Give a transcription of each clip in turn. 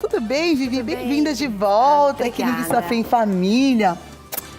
Tudo bem, Vivi? Tudo bem. Bem-vinda de volta aqui no Obrigada. Café em Família.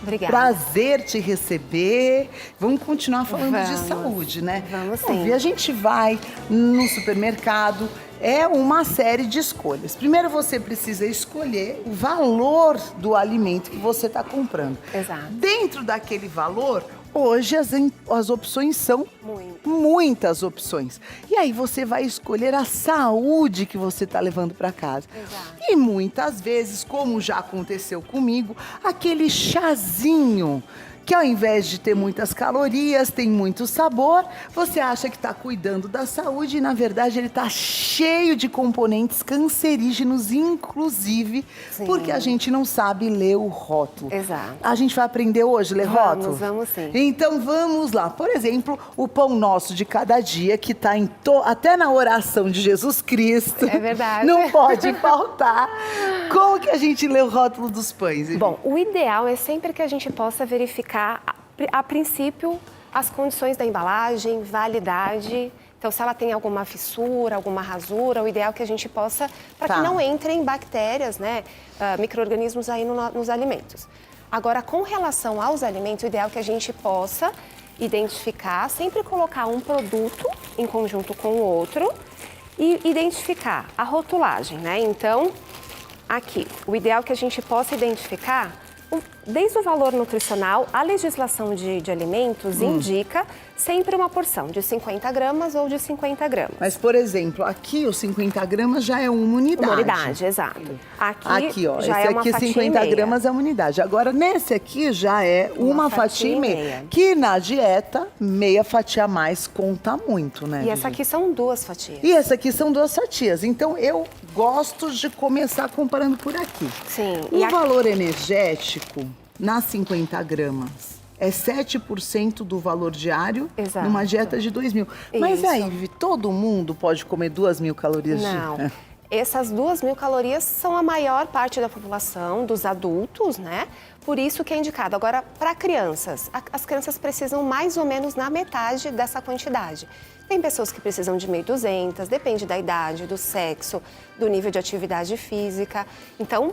Obrigada. Prazer te receber. Vamos continuar falando de Vamos. saúde, né? Vamos Bom, sim. Vi, a gente vai no supermercado, é uma série de escolhas. Primeiro você precisa escolher o valor do alimento que você está comprando. Exato. Dentro daquele valor, hoje as opções são Muito. muitas opções. E aí você vai escolher a saúde que você está levando para casa. Exato. E muitas vezes, como já aconteceu comigo, aquele chazinho que ao invés de ter muitas calorias, tem muito sabor, você acha que está cuidando da saúde e na verdade ele está cheio de componentes cancerígenos, inclusive Sim. porque a gente não sabe ler o rótulo. Exato. A gente vai aprender hoje a ler rótulo? Vamos sim. Então vamos lá. Por exemplo, o pão nosso de cada dia, que está até na oração de Jesus Cristo. É verdade. Não pode faltar. Como que a gente lê o rótulo dos pães? Vivi? Bom, o ideal é sempre que a gente possa verificar, a princípio, as condições da embalagem, validade. Então, se ela tem alguma fissura, alguma rasura, o ideal é que a gente possa, para que não entrem bactérias, né, micro-organismos aí nos alimentos. Agora, com relação aos alimentos, o ideal é que a gente possa identificar, sempre colocar um produto em conjunto com o outro e identificar a rotulagem, né? Então, aqui, o ideal é que a gente possa identificar, desde o valor nutricional, a legislação de alimentos indica sempre uma porção de 50 gramas ou de 50 gramas. Mas, por exemplo, aqui os 50 gramas já é uma unidade. Uma unidade, exato. Aqui, ó, já esse é uma aqui fatia 50 e meia. gramas é uma unidade. Agora, nesse aqui já é uma fatia e meia. Que na dieta, meia fatia a mais conta muito, né? E essa aqui são 2 fatias. E essa aqui são 2 fatias. Então, eu gosto de começar comparando por aqui. Sim. O valor energético, nas 50 gramas, é 7% do valor diário. Exato. Numa dieta de 2.000. Mas Isso. aí, Vivi, todo mundo pode comer 2.000 calorias Não. dia? Essas 2.000 calorias são a maior parte da população, dos adultos, né? Por isso que é indicado. Agora, para crianças, as crianças precisam mais ou menos na metade dessa quantidade. Tem pessoas que precisam de 1.200, depende da idade, do sexo, do nível de atividade física. Então,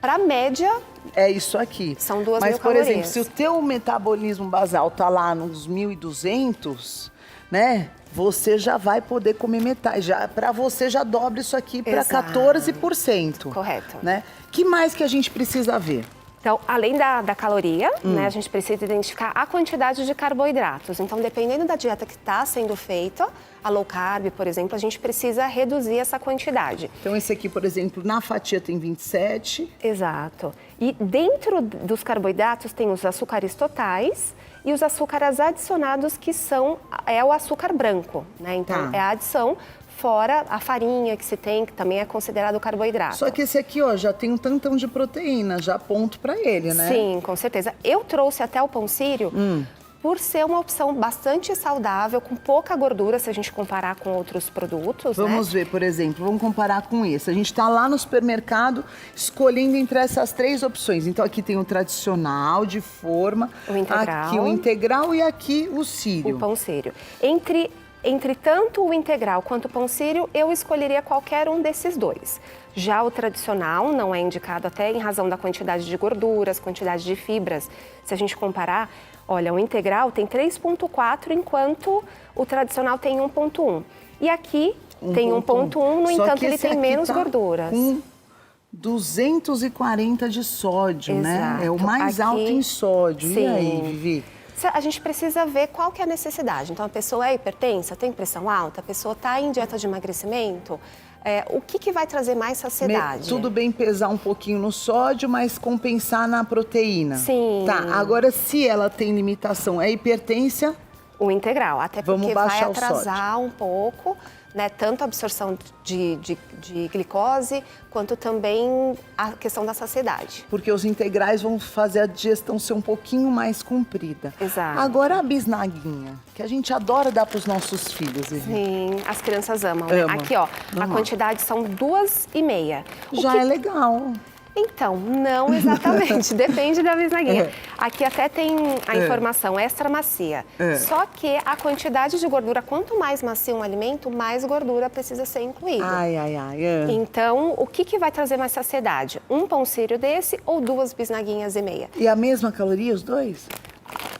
para a média, É isso aqui. são 2.000 Mas, por calorias. exemplo, se o teu metabolismo basal tá lá nos 1.200, né? Você já vai poder comer metade. Para você já dobra isso aqui para Exato. 14%. Correto. Né? Que mais que a gente precisa ver? Então, além da caloria, né, a gente precisa identificar a quantidade de carboidratos. Então, dependendo da dieta que está sendo feita, a low carb, por exemplo, a gente precisa reduzir essa quantidade. Então, esse aqui, por exemplo, na fatia tem 27. Exato. E dentro dos carboidratos tem os açúcares totais e os açúcares adicionados, que é o açúcar branco, né? Então, Tá. é a adição fora a farinha que se tem, que também é considerado carboidrato. Só que esse aqui, ó, já tem um tantão de proteína, já ponto para ele, né? Sim, com certeza. Eu trouxe até o pão sírio por ser uma opção bastante saudável, com pouca gordura, se a gente comparar com outros produtos, Vamos ver, por exemplo, vamos comparar com esse. A gente está lá no supermercado escolhendo entre essas 3 opções. Então, aqui tem o tradicional, de forma. O integral. Aqui o integral e aqui o sírio. O pão sírio. Entre tanto o integral quanto o pão sírio, eu escolheria qualquer um desses 2. Já o tradicional não é indicado até em razão da quantidade de gorduras, quantidade de fibras. Se a gente comparar, olha, o integral tem 3,4, enquanto o tradicional tem 1,1. E aqui tem 1,1, no entanto ele tem menos gorduras. Com 240 de sódio, né? Exato. É o mais Aqui, alto em sódio. sim. E aí, Vivi? A gente precisa ver qual que é a necessidade. Então, a pessoa é hipertensa, tem pressão alta, a pessoa está em dieta de emagrecimento, o que vai trazer mais saciedade? Tudo bem pesar um pouquinho no sódio, mas compensar na proteína. Sim. Tá, agora se ela tem limitação, é hipertência? O integral, até Vamos porque vai baixar o atrasar um pouco, né, tanto a absorção de glicose, quanto também a questão da saciedade. Porque os integrais vão fazer a digestão ser um pouquinho mais comprida. Exato. Agora a bisnaguinha, que a gente adora dar para os nossos filhos, Vivi. Sim, as crianças amam, né? Ama. Aqui, ó, Vamos a lá. quantidade são 2,5. Já é legal. Então, não exatamente, depende da bisnaguinha. Aqui até tem a informação extra macia, só que a quantidade de gordura, quanto mais macio um alimento, mais gordura precisa ser incluída. Então, o que vai trazer mais saciedade? Um pão sírio desse ou 2 bisnaguinhas e meia? E a mesma caloria, os dois?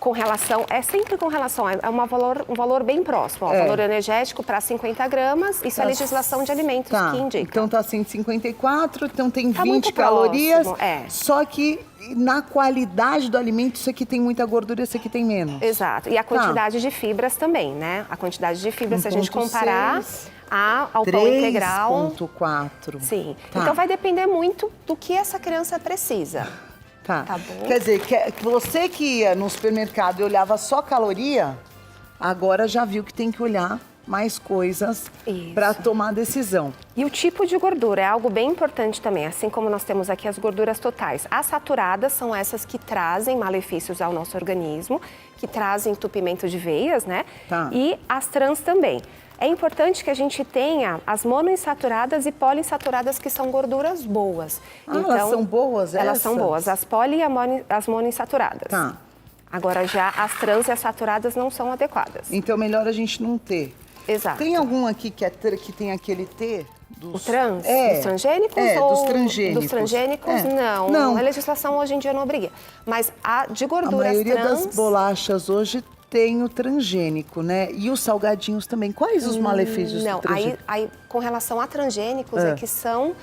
Com relação, é sempre com relação, é um valor bem próximo. Ó, valor energético para 50 gramas, isso é a legislação de alimentos que indica. Então tá 154, então tem tá 20 calorias, próximo, só que na qualidade do alimento, isso aqui tem muita gordura, isso aqui tem menos. Exato, e a quantidade de fibras também, né? A quantidade de fibras, se a gente comparar ao pão integral... 3,4. Sim, então vai depender muito do que essa criança precisa. Tá bom. Quer dizer, você que ia no supermercado e olhava só caloria, agora já viu que tem que olhar mais coisas para tomar decisão. E o tipo de gordura é algo bem importante também, assim como nós temos aqui as gorduras totais. As saturadas são essas que trazem malefícios ao nosso organismo, que trazem entupimento de veias, né? E as trans também. É importante que a gente tenha as monoinsaturadas e poliinsaturadas, que são gorduras boas. Então, elas são boas, elas são boas, as poli e as monoinsaturadas. Agora, já as trans e as saturadas não são adequadas. Então, melhor a gente não ter. Exato. Tem algum aqui que tem aquele T? O trans? Dos transgênicos? Dos transgênicos. Dos transgênicos, não. A legislação hoje em dia não obriga. Mas a de gorduras trans... A maioria das bolachas hoje tem o transgênico, né? E os salgadinhos também. Quais os malefícios do transgênico? Aí, com relação a transgênicos, é que são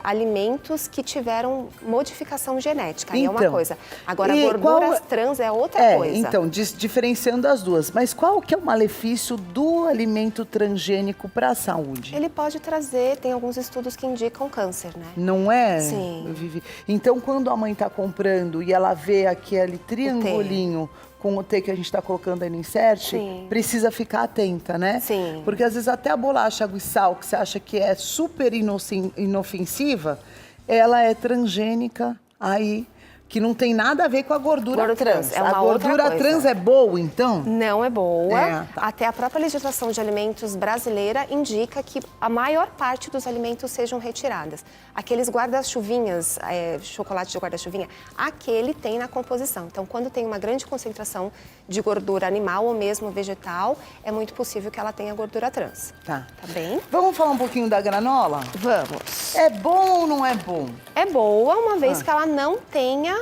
alimentos que tiveram modificação genética. Aí é uma coisa. Agora, gorduras trans é outra coisa. Então, diferenciando as duas. Mas qual que é o malefício do alimento transgênico para a saúde? Ele pode trazer, tem alguns estudos que indicam câncer, né? Não é? Sim. Então, quando a mãe está comprando e ela vê aquele triangulinho com o T que a gente está colocando aí no insert, precisa ficar atenta, né? Sim. Porque às vezes até a bolacha água e sal, que você acha que é super inofensiva, ela é transgênica aí, que não tem nada a ver com a gordura trans. É uma a gordura outra trans é boa, então? Não é boa. Até a própria legislação de alimentos brasileira indica que a maior parte dos alimentos sejam retiradas. Aqueles guarda-chuvinhas, chocolate de guarda-chuvinha, aquele tem na composição. Então, quando tem uma grande concentração de gordura animal ou mesmo vegetal, é muito possível que ela tenha gordura trans. Tá bem? Vamos falar um pouquinho da granola? Vamos. É bom ou não é bom? É boa, uma vez que ela não tenha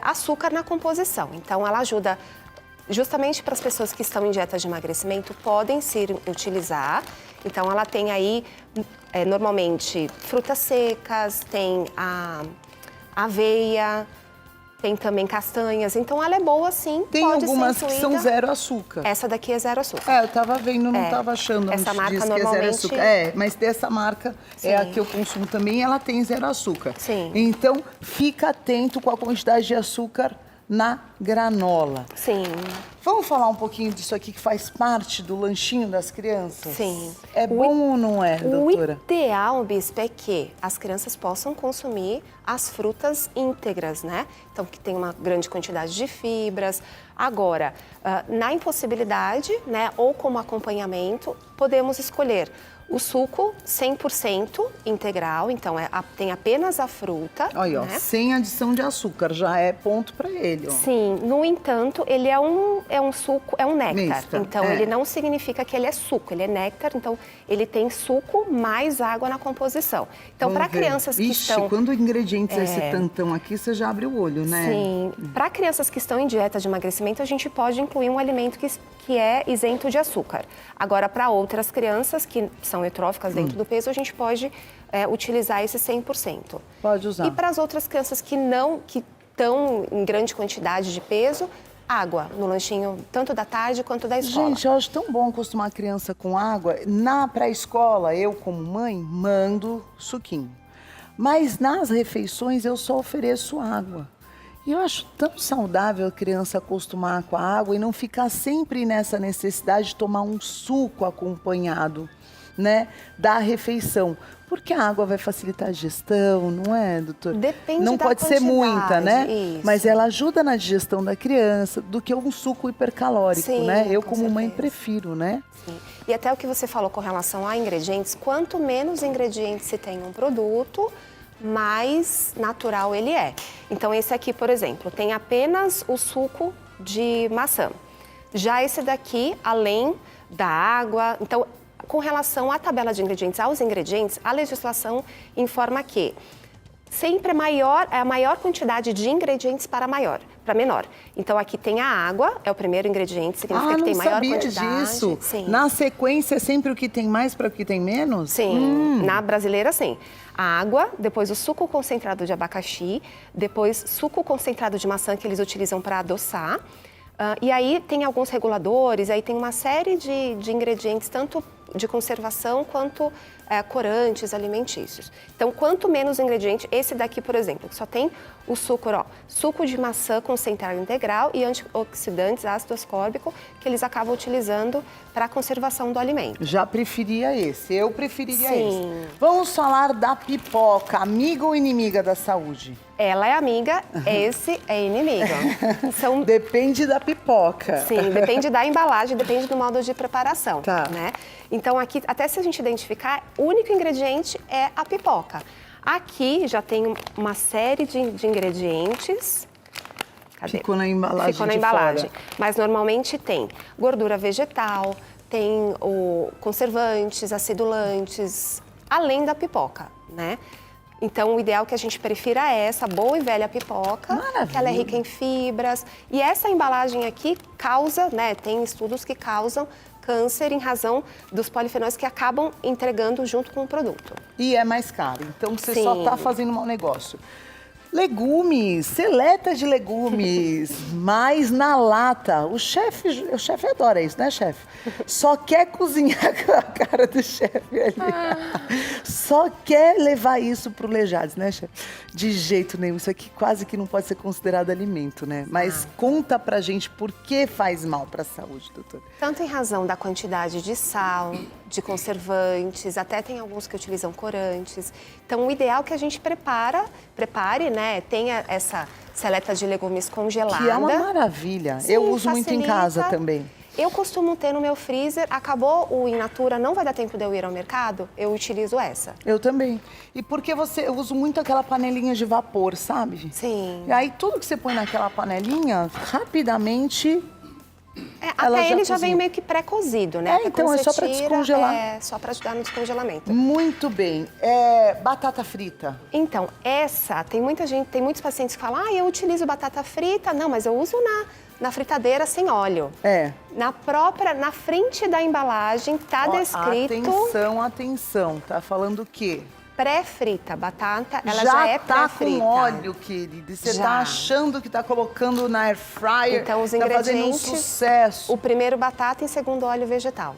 açúcar na composição. Então, ela ajuda justamente para as pessoas que estão em dieta de emagrecimento, podem se utilizar. Então, ela tem aí, normalmente, frutas secas, tem a aveia, tem também castanhas. Então, ela é boa, sim, tem pode algumas ser que incluída. são zero açúcar. Essa daqui é zero açúcar. Eu tava vendo, não tava achando. Essa marca diz normalmente... que é zero açúcar. Mas dessa marca é a que eu consumo também, ela tem zero açúcar. Sim. Então, fica atento com a quantidade de açúcar na granola. Sim. Vamos falar um pouquinho disso aqui que faz parte do lanchinho das crianças? Sim. É bom ou não é, doutora? O ideal, Bispo, é que as crianças possam consumir as frutas íntegras, né? Então, que tem uma grande quantidade de fibras. Agora, na impossibilidade, né, ou como acompanhamento, podemos escolher o suco 100% integral, então tem apenas a fruta. Olha, né? Sem adição de açúcar, já é ponto para ele. Ó. Sim, no entanto, ele é um suco, é um néctar. Então, ele não significa que ele é suco, ele é néctar, então ele tem suco mais água na composição. Então, para crianças que estão... quando o ingrediente é esse tantão aqui, você já abre o olho, né? Sim, para crianças que estão em dieta de emagrecimento, a gente pode incluir um alimento que é isento de açúcar. Agora, para outras crianças que são eutróficas dentro do peso, a gente pode utilizar esse 100%. Pode usar. E para as outras crianças que estão em grande quantidade de peso, água no lanchinho, tanto da tarde quanto da escola. Gente, eu acho tão bom acostumar a criança com água. Na pré-escola, eu como mãe, mando suquinho. Mas nas refeições eu só ofereço água. E eu acho tão saudável a criança acostumar com a água e não ficar sempre nessa necessidade de tomar um suco acompanhado, né, da refeição. Porque a água vai facilitar a digestão, não é, doutor? Depende não da pode ser muita, né? Isso. Mas ela ajuda na digestão da criança do que um suco hipercalórico, sim, né? Eu, com como mãe, certeza. prefiro, né? Sim. E até o que você falou com relação a ingredientes, quanto menos ingredientes se tem um produto, mais natural ele é. Então, esse aqui, por exemplo, tem apenas o suco de maçã. Já esse daqui, além da água... Então, com relação à tabela de ingredientes, aos ingredientes, a legislação informa que sempre é a maior quantidade de ingredientes para menor. Então, aqui tem a água, é o primeiro ingrediente, significa que tem maior quantidade. Ah, não sabia disso. Sim. Na sequência, é sempre o que tem mais para o que tem menos? Sim, na brasileira, sim. A água, depois o suco concentrado de abacaxi, depois suco concentrado de maçã que eles utilizam para adoçar. E aí tem alguns reguladores, aí tem uma série de ingredientes, tanto de conservação quanto corantes alimentícios. Então, quanto menos ingrediente, esse daqui, por exemplo, que só tem o suco, suco de maçã concentrado integral e antioxidantes, ácido ascórbico, que eles acabam utilizando para a conservação do alimento. Já preferia esse, eu preferiria Sim. esse. Vamos falar da pipoca, amiga ou inimiga da saúde? Ela é amiga, esse é inimigo. Depende da pipoca. Sim, depende da embalagem, depende do modo de preparação, tá. né? Então aqui, até se a gente identificar, o único ingrediente é a pipoca. Aqui já tem uma série de ingredientes. Cadê? Ficou na embalagem. Ficou na embalagem. Mas normalmente tem gordura vegetal, tem conservantes, acidulantes, além da pipoca, né? Então, o ideal é que a gente prefira essa boa e velha pipoca, Maravilha. que ela é rica em fibras. E essa embalagem aqui causa, né, tem estudos que causam câncer em razão dos polifenóis que acabam entregando junto com o produto. E é mais caro, então você Sim. só está fazendo um mau negócio. Legumes, seleta de legumes, mas na lata. O chefe adora isso, né, chefe? Só quer cozinhar com a cara do chefe ali. Só quer levar isso pro Lejades, né, chefe? De jeito nenhum, isso aqui quase que não pode ser considerado alimento, né? Mas conta pra gente por que faz mal pra saúde, doutor. Tanto em razão da quantidade de sal, de conservantes, até tem alguns que utilizam corantes. Então, o ideal é que a gente prepare, né? Tenha essa seleta de legumes congelada. Que é uma maravilha. Sim, eu uso muito em facilita. casa também. Eu costumo ter no meu freezer, acabou o in natura, não vai dar tempo de eu ir ao mercado, eu utilizo essa. Eu também. E porque eu uso muito aquela panelinha de vapor, sabe? Sim. E aí tudo que você põe naquela panelinha, rapidamente... Até ele já vem meio que pré-cozido, né? Então é só para descongelar. É, só para ajudar no descongelamento. Muito bem. Batata frita. Então, tem muitos pacientes que falam, eu utilizo batata frita. Não, mas eu uso na fritadeira sem óleo. Na frente da embalagem tá descrito... Atenção, tá falando o quê? Pré-frita, batata, ela já é tá pré-frita. Com óleo, querido. Você tá achando que tá colocando na air fryer, então, os tá fazendo um ingredientes, sucesso. O primeiro batata e o segundo óleo vegetal.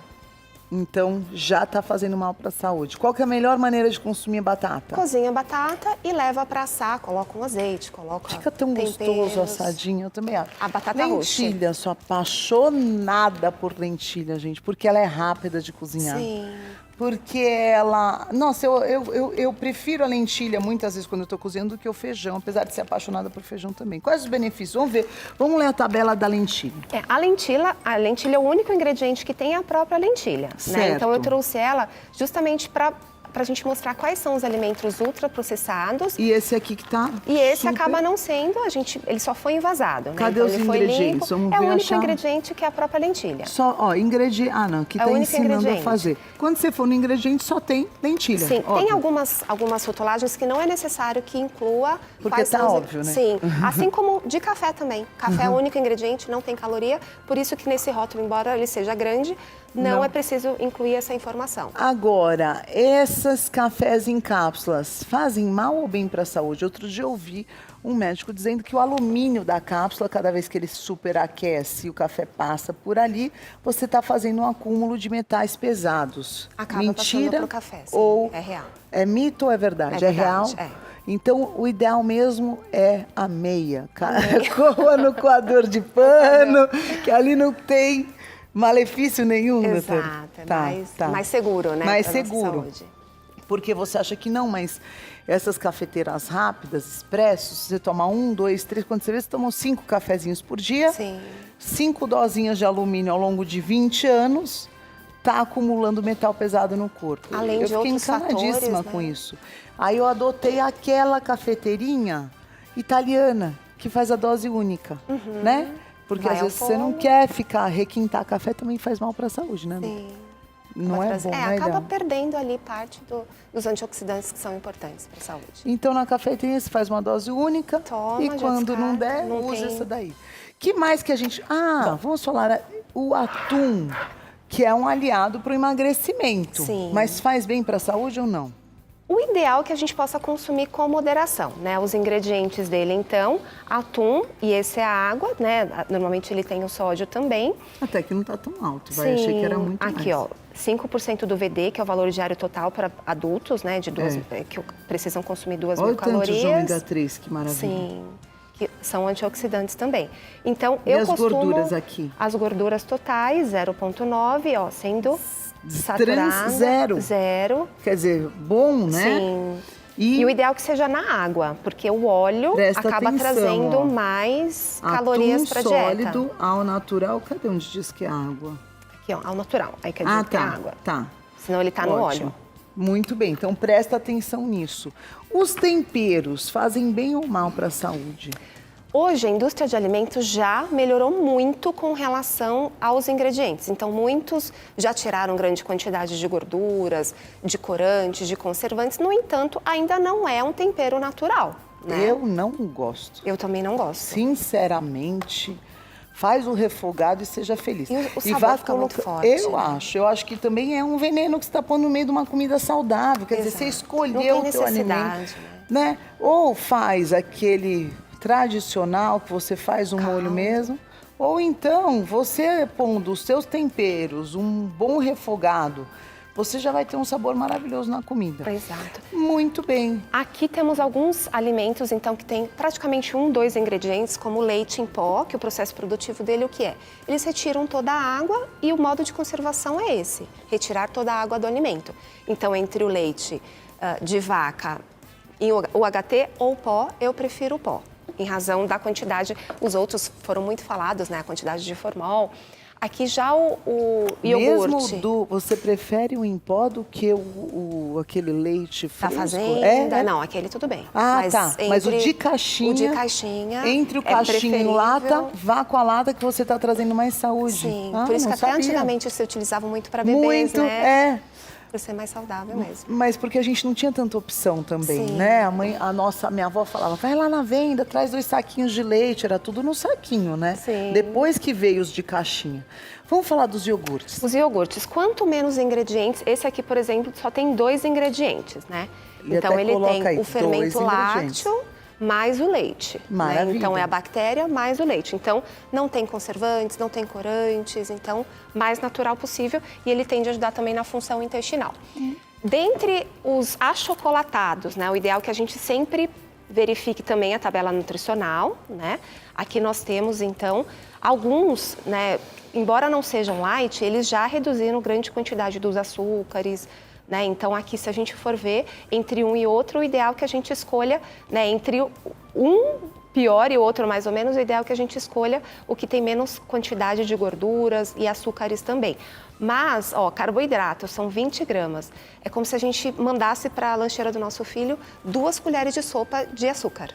Então, já tá fazendo mal para a saúde. Qual que é a melhor maneira de consumir batata? Cozinha a batata e leva para assar, coloca um azeite, coloca Fica tão gostoso assadinho, eu também acho. A batata lentilha, sou apaixonada por lentilha, gente, porque ela é rápida de cozinhar. Sim. Porque ela... Nossa, eu prefiro a lentilha muitas vezes quando eu tô cozinhando do que o feijão, apesar de ser apaixonada por feijão também. Quais os benefícios? Vamos ver. Vamos ler a tabela da lentilha. A lentilha é o único ingrediente que tem a própria lentilha, né? Então eu trouxe ela justamente para a gente mostrar quais são os alimentos ultraprocessados. E esse aqui que tá E esse acaba não sendo, ele só foi envasado, né? Cadê então, os ele foi ingredientes? limpo. Vamos é ver, o único achar. ingrediente que é a própria lentilha. Só, ingrediente... aqui tá ensinando a fazer. Quando você for no ingrediente, só tem lentilha. Sim, óbvio. tem algumas rotulagens que não é necessário que inclua... Porque tá óbvio, né? Sim, assim como de café também. Café é o único ingrediente, não tem caloria, por isso que nesse rótulo, embora ele seja grande, não é preciso incluir essa informação. Agora, esses cafés em cápsulas fazem mal ou bem para a saúde? Outro dia eu ouvi um médico dizendo que o alumínio da cápsula, cada vez que ele superaquece e o café passa por ali, você está fazendo um acúmulo de metais pesados. Acaba Mentira pro café, sim, ou é real. É mito ou é verdade? É real? É. Então, o ideal mesmo é a meia. Coa no coador de pano, que ali não tem malefício nenhum, doutor. Exato, é mais seguro, né? Mais seguro. Porque você acha que não, mas essas cafeteiras rápidas, expressos, você toma 1, 2, 3, quando você vê, você toma 5 cafezinhos por dia. Sim. 5 dosinhas de alumínio ao longo de 20 anos. tá acumulando metal pesado no corpo. Além eu de fiquei outros encanadíssima fatores, né? com isso. Aí eu adotei aquela cafeteirinha italiana que faz a dose única, né? Porque Vai às ao vezes você não fogo. quer requintar café, também faz mal para a saúde, né? Sim. Não é bom, né, acaba Ilha? perdendo ali parte dos antioxidantes que são importantes para a saúde. Então na cafeteirinha você faz uma dose única Toma, e já quando não descarta, der, não usa tem- essa daí. Que mais que a gente... vamos falar o atum, que é um aliado para o emagrecimento. Sim. Mas faz bem para a saúde ou não? O ideal é que a gente possa consumir com moderação, né? Os ingredientes dele, então, atum, e esse é a água, né? Normalmente ele tem o sódio também. Até que não está tão alto, vai. Achei que era muito aqui, mais. ó, 5% do VD, que é o valor diário total para adultos, né? De que precisam consumir 2.000 Olha o tanto calorias. de ômega 3, que maravilha. Sim, que são antioxidantes também. Então, E eu as costumo... gorduras aqui? As gorduras totais, 0,9, ó, sendo saturada. Zero. Quer dizer, bom, né? Sim. E E o ideal é que seja na água, porque o óleo Presta acaba atenção, trazendo ó. mais calorias para a atum dieta. sólido ao natural. Cadê onde diz que é água? Aqui, ó, ao natural. Aí quer dizer que é água. Tá. Senão ele tá no Ótimo. óleo. Muito bem, então presta atenção nisso. Os temperos fazem bem ou mal para a saúde? Hoje, a indústria de alimentos já melhorou muito com relação aos ingredientes. Então, muitos já tiraram grande quantidade de gorduras, de corantes, de conservantes. No entanto, ainda não é um tempero natural, né? Eu não gosto. Eu também não gosto. Sinceramente, faz o refogado e seja feliz. E o sabor fica muito forte, Eu né? eu acho que também é um veneno que você está pondo no meio de uma comida saudável. Quer dizer, você Exato. escolheu Não tem o teu alimento, necessidade, né? Ou faz aquele tradicional que você faz um molho mesmo, ou então você pondo os seus temperos, um bom refogado, você já vai ter um sabor maravilhoso na comida. Exato. Muito bem. Aqui temos alguns alimentos, então, que tem praticamente 2 ingredientes, como o leite em pó, que o processo produtivo dele o que é? Eles retiram toda a água e o modo de conservação é esse, retirar toda a água do alimento. Então, entre o leite de vaca e o UHT ou pó, eu prefiro o pó, em razão da quantidade. Os outros foram muito falados, né? A quantidade de formol. Aqui já o iogurte. Mesmo você prefere o em pó do que aquele leite Da fresco? fazenda? Não, aquele tudo bem. Mas o de caixinha... O de caixinha Entre o é caixinha e lata, preferível. vá com a lata que você está trazendo mais saúde. Sim, por isso que não até sabia. antigamente se utilizava muito para bebês, Muito, né? Por ser mais saudável mesmo. Mas porque a gente não tinha tanta opção também, Sim. né? Minha avó falava, vai lá na venda, traz 2 saquinhos de leite, era tudo no saquinho, né? Sim. Depois que veio os de caixinha. Vamos falar dos iogurtes. Os iogurtes, quanto menos ingredientes, esse aqui, por exemplo, só tem 2 ingredientes, né? E Então até ele coloca tem aí, o fermento 2 ingredientes. lácteo mais o leite. Né? Maravilha. Então é a bactéria mais o leite. Então não tem conservantes, não tem corantes, então mais natural possível e ele tende a ajudar também na função intestinal. Dentre os achocolatados, né? O ideal é que a gente sempre verifique também a tabela nutricional, né? Aqui nós temos então alguns, né? Embora não sejam light, eles já reduziram grande quantidade dos açúcares, né? Então aqui se a gente for ver entre um e outro, o ideal é que a gente escolha, né? Entre um pior e o outro mais ou menos, o ideal é que a gente escolha o que tem menos quantidade de gorduras e açúcares também. Mas, ó, carboidratos são 20 gramas. É como se a gente mandasse para a lancheira do nosso filho 2 colheres de sopa de açúcar.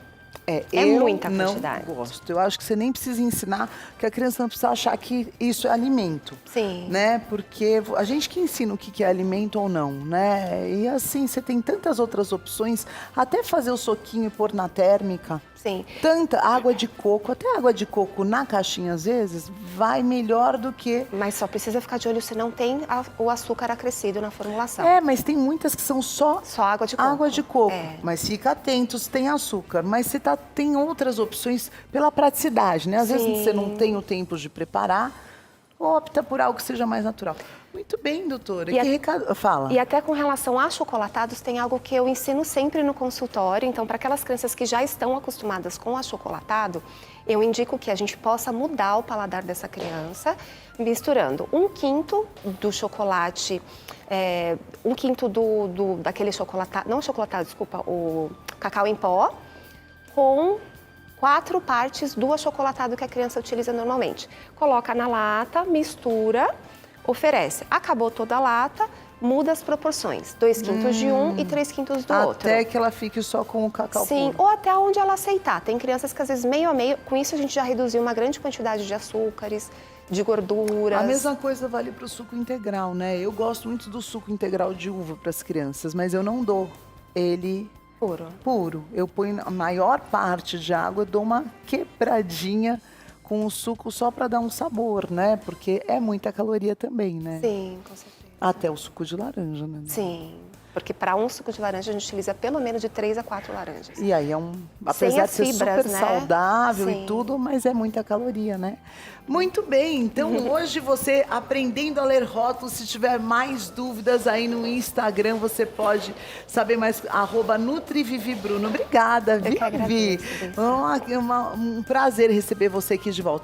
É muita quantidade. Eu não gosto. Eu acho que você nem precisa ensinar, que a criança não precisa achar que isso é alimento. Sim. Né? Porque a gente que ensina o que é alimento ou não, né? E assim, você tem tantas outras opções, até fazer o soquinho e pôr na térmica. Sim. Tanta água de coco, até água de coco na caixinha, às vezes, vai melhor do que... Mas só precisa ficar de olho se não tem o açúcar acrescido na formulação. Mas tem muitas que são só água de coco. Água de coco. É. Mas fica atento, se tem açúcar. Mas você tem outras opções pela praticidade, né? Às vezes você não tem o tempo de preparar, opta por algo que seja mais natural. Muito bem, doutora. Que recado... Fala. E até com relação a chocolatados, tem algo que eu ensino sempre no consultório. Então, para aquelas crianças que já estão acostumadas com achocolatado, eu indico que a gente possa mudar o paladar dessa criança, misturando 1/5 do chocolate, 1/5 daquele chocolatado, não chocolatado, desculpa, o cacau em pó, com 4 partes do achocolatado que a criança utiliza normalmente. Coloca na lata, mistura. oferece. Acabou toda a lata, muda as proporções. 2/5 de um e 3/5 do outro. Até que ela fique só com o cacau Sim, puro. ou até onde ela aceitar. Tem crianças que às vezes meio a meio, com isso a gente já reduziu uma grande quantidade de açúcares, de gorduras. A mesma coisa vale para o suco integral, né? Eu gosto muito do suco integral de uva para as crianças, mas eu não dou ele puro. Eu ponho a maior parte de água, eu dou uma quebradinha com o suco só para dar um sabor, né? Porque é muita caloria também, né? Sim, com certeza. Até o suco de laranja, né? Sim, porque para um suco de laranja a gente utiliza pelo menos de 3 a 4 laranjas. E aí apesar de as ser fibras, super né? saudável Sim. e tudo, mas é muita caloria, né? Muito bem, então hoje você aprendendo a ler rótulos, se tiver mais dúvidas aí no Instagram, você pode saber mais, @NutriViviBruno. Obrigada, Eu que Vivi. agradeço, Vivi. Um prazer receber você aqui de volta.